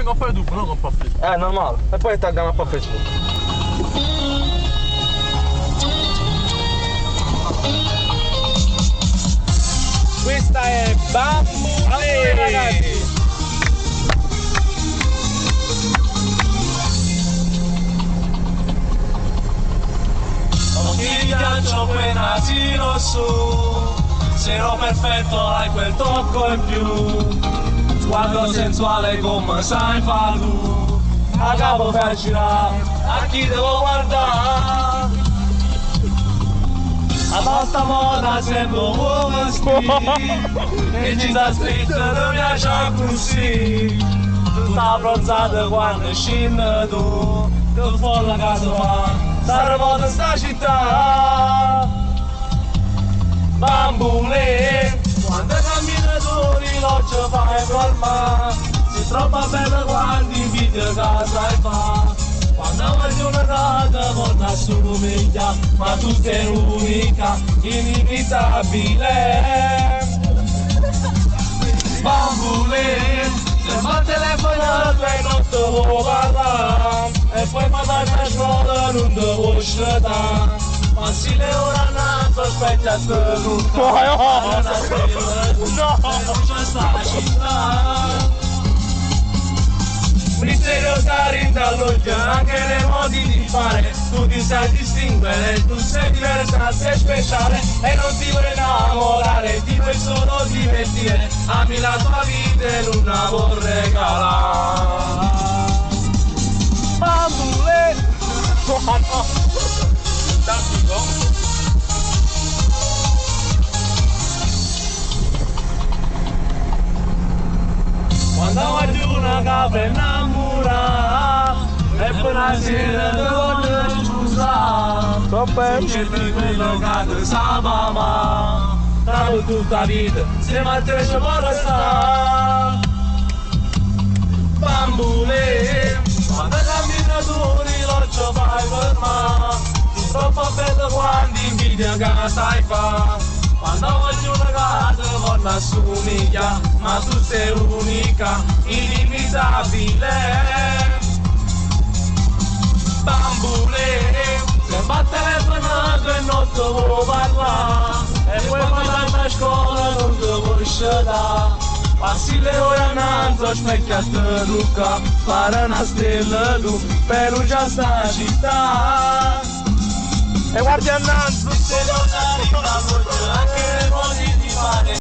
vengo a fare dopo, non un po' a Facebook. Normale. E poi taggano un po' a Facebook. Questa è Bambule, ragazzi. Occhi di ghiaccio, quei nasi rosso, seno perfetto, hai quel tocco in più, sguardo sensuale come sai fa tu, a capo per girare, a chi devo guardare, a basta moda sembro uomo e ci sta scritto non mi piace così, tutta abbronzata quando scende tu, che fuori la casa fa. Saremo da sta città, Bambule, quando camminatori lo ci fai colma, si troppo bella quando inviti a casa e fa, quando vai una data volta assomiglia, ma tu sei unica, inevitabile, Bambule. Se mi telefonato e non ti vuoi parlare e poi mi dai a scuola non ti vuoi scegliere ma se le ore hanno aspetta te tutta non c'è sta città Misterio stare dall'occhio anche nei modi di fare tu ti sai distinguere, tu sei diversa, sei speciale e non ti vuoi innamorare, ti vuoi solo divertire, ami la tua vita e non la vuoi regalare. Bambule! No! Tantico! Quando guardi una capra innamorata e poi una sera ti voglio scusare cerchi quello che ti sa mamma dopo tutta la vita insieme a te ci può restare Bambule quando camminatori lo ci fai fermare tu troppo bello quando invidia che sai fa quando voglio una casa non assomiglia, ma tu sei unica, inimitabile. Bambule, se va telefonato e non ti vuoi parlare, e poi quando vai a scuola non ti vuoi scegliere. Passi le ore annanzi, specchia a te Luca, fare una stella tu, per già sta città. E guardi annanzi! Se non arriva anche le modi di fare